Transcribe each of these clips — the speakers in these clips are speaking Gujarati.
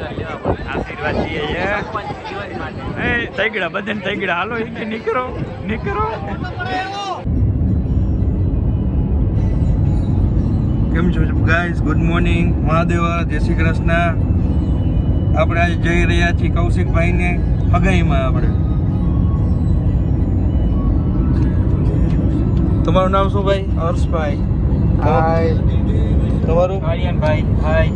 આશીર્વાદ દઈએ છે એ તૈગડા બધાને તૈગડા હાલો એ કે નીકળો નીકળો. કેમ છો ગાઈસ? ગુડ મોર્નિંગ, મહાદેવા, જય શ્રી કૃષ્ણ. આપણે આજે જઈ રહ્યા છીએ કૌશિકભાઈને હગાઈમાં. આપણે તમારું નામ શું ભાઈ? હર્ષભાઈ. હાય. તમારું? આર્યનભાઈ. હાય.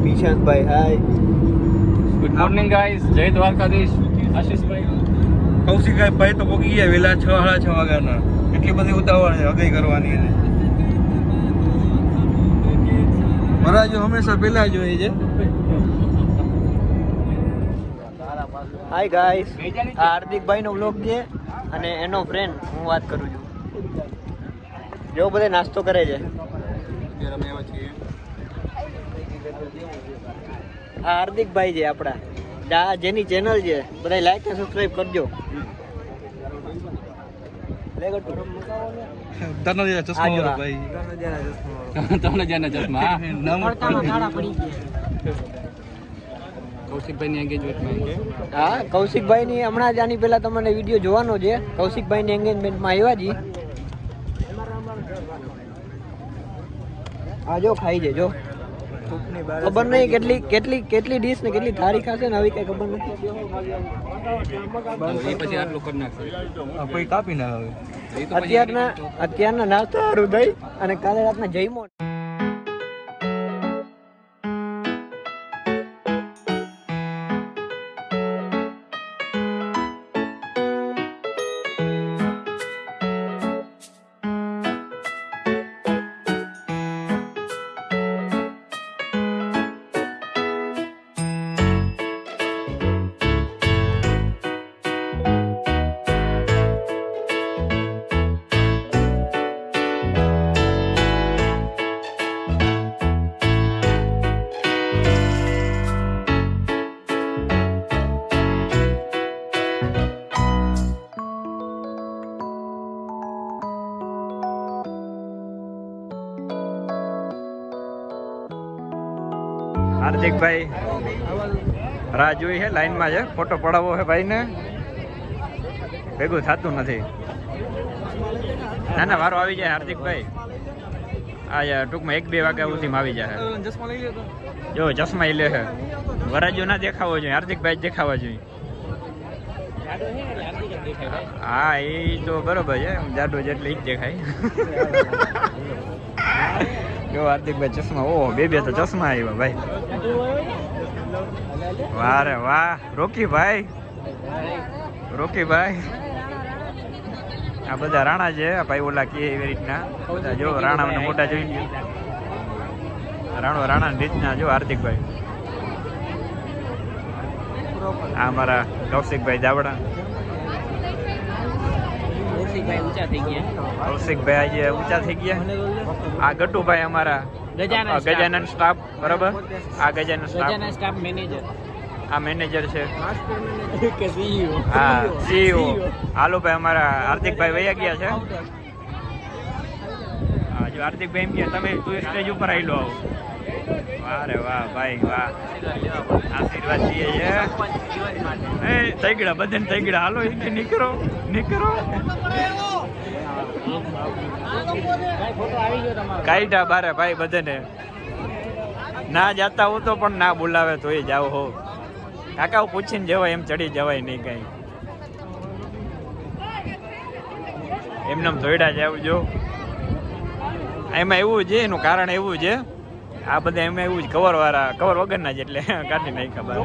નિશાંતભાઈ. હાય. ગુડ મોર્નિંગ ગાઈસ, જય દ્વારકાધીશ. આશીષભાઈ. કૌશિકભાઈ તો પોગી ગયા વહેલા 6:30 વાગ્યાના. એટલી બધી ઉતાવળ છે હગાઈ કરવાની. મહારાજો હંમેશા પહેલા જ હોય છે. હાય ગાઈસ, આ હાર્દિકભાઈનો વ્લોગ છે અને એનો ફ્રેન્ડ હું વાત કરું છું. જો બધે નાસ્તો કરે છે. આ હાર્દિકભાઈ છે આપણા, જેની ચેનલ છે બધા લાઈક અને સબસ્ક્રાઇબ કરજો. હા, કૌશિકભાઈ ની હમણાં જ આની પેલા તમને વિડીયો જોવાનો છે. કૌશિકભાઈ ની એંગેજમેન્ટમાં આવ્યા જી. હા જો ખાઈ છે જો. ખબર નહીં કેટલી ડીશ ને કેટલી થાળી ખાશે ને આવી કઈ ખબર નથી. પછી આટલું કરી નાખશે કોઈ કાપી ના આવે. અત્યારના નાસ્તા હારું દહીં અને કાલે રાતના જઈમો. હાર્દિકભાઈ રાહ જોઈ છે, લાઈનમાં છે, ફોટો પડાવવો છે ભાઈને. ભેગું થતું નથી. ના ના, વારો આવી જાય હાર્દિકભાઈ. આ ટૂંકમાં 1-2 વાગ્યા સુધીમાં આવી જાય. જો ચશ્મા લે છે. વરાજો ના દેખાવો જોઈએ, હાર્દિકભાઈ જ દેખાવા જોઈએ. હા એ તો બરોબર છે, જાડો જેટલી જ દેખાય. જો હાર્દિકભાઈ ચશ્મા, ઓહો બે તો ચશ્મા આવ્યા ભાઈ. વાહ રે વાહ, રોકીભાઈ. આ બધા રાણા છે ભાઈ, ઓલા કે એવી રીતના બધા. જો રાણા મોટા જોઈને રાણા રીતના. જો હાર્દિકભાઈ, આ મારા કૌશિકભાઈ જાવડા. કૌશિકભાઈ આજે ઊંચા થઈ ગયા. આ ગટુભાઈ અમારા ગજાનન સ્ટાફ, બરાબર. આ ગજાનન સ્ટાફ મેનેજર. આ મેનેજર છે. હા, સીઈઓ. આલુભાઈ અમારા હાર્દિકભાઈ વયા ગયા છે. હા જો હાર્દિકભાઈ એમ ગયા તમે તું સ્ટેજ ઉપર આવી લો. વાહ રે વાહ ભાઈ વાહ. આશીર્વાદ દઈએ છે એ તૈગડા બધાને તૈગડા હાલો એ કે નીકળો નીકળો. કાઢ્યા બારે ભાઈ બધાને. ના જાતા હું તો પણ ના બોલાવે તો એ જાવ હો. કાકા પૂછીને જવાય, એમ ચડી જવાય નહીં કઈ. એમને ધોઈડા જાવ જો. એમાં એવું છે, એનું કારણ એવું છે, આ બધા એમાં એવું જ કવર વગરના જ એટલે કાઢી નહીં ખબર.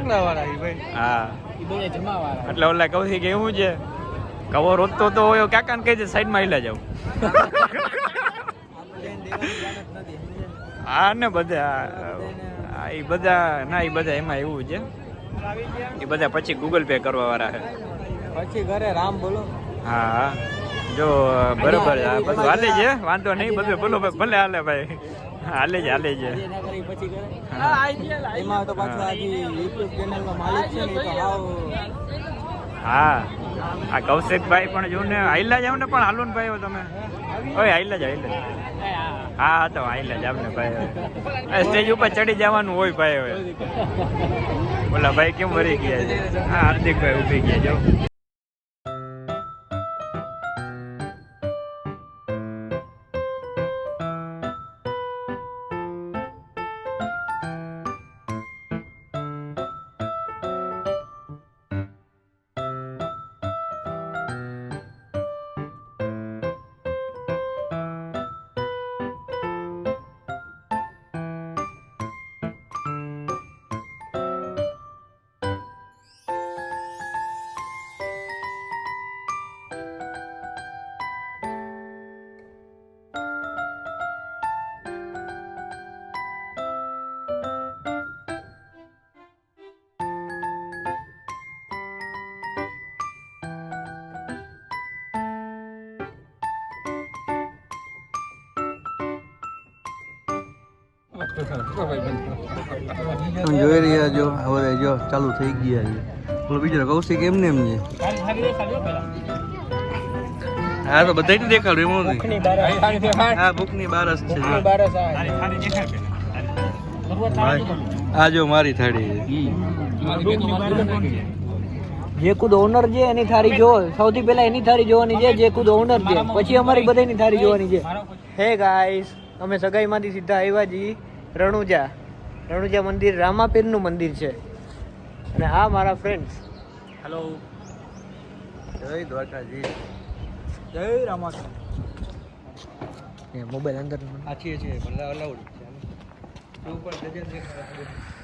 હા એટલે ઓલા કહું કે એવું છે કવર હોતો તો કાકા ને કહી દે સાઈડમાં હિલા જાવ. હા ને બધા એ બધા ના, એ બધા એમાં એવું છે, એ બધા પછી ગૂગલ પે કરવા વાળા છે. પછી ઘરે રામ બોલો. હા જો બરોબર, બધું હાલે છે, વાંધો નહીં. બધું બોલો ભલે હાલે ભાઈ, હાલે છે. એમાં તો પાછું આ યુટ્યુબ ચેનલનો માલિક છે ને, તો હા આ કૌશિકભાઈ પણ જો ને હાઈલા જાવ ને, પણ હાલો ને ભાઈ તમે. ઓય આઈલા જ હા તો આઈલા જ આપને ભાઈ સ્ટેજ ઉપર ચડી જવાનું હોય ભાઈ હવે બોલા ભાઈ કેમ વરી ગયા છે હા હાર્દિકભાઈ ઉભી ગયા જો જોઈ રહ્યા જો હવે જો ચાલુ થઈ ગયા છે બોલો બીજો કૌશિક એમને એમ છે હા તો બધા ને દેખાડ્યું એમ નથી હા ભૂખની બારસ છે આ જો મારી થાળી છે જે કુદ ઓનર છે એની થાળી જો સૌથી પહેલા એની થાળી જોવાની છે જે કુદ ઓનર છે પછી અમારી બધાની થાળી જોવાની છે હે ગાઈસ અમે સગાઈમાંથી સીધા આવ્યા છીએ રણુજા મંદિર રામાપીરનું મંદિર છે અને આ મારા ફ્રેન્ડ્સ હેલો જય દ્વારકાજી જય રામાપીર મોબાઈલ અંદર આ છીએ બધા અલાઉડ છે ઉપર ગજર દેખાય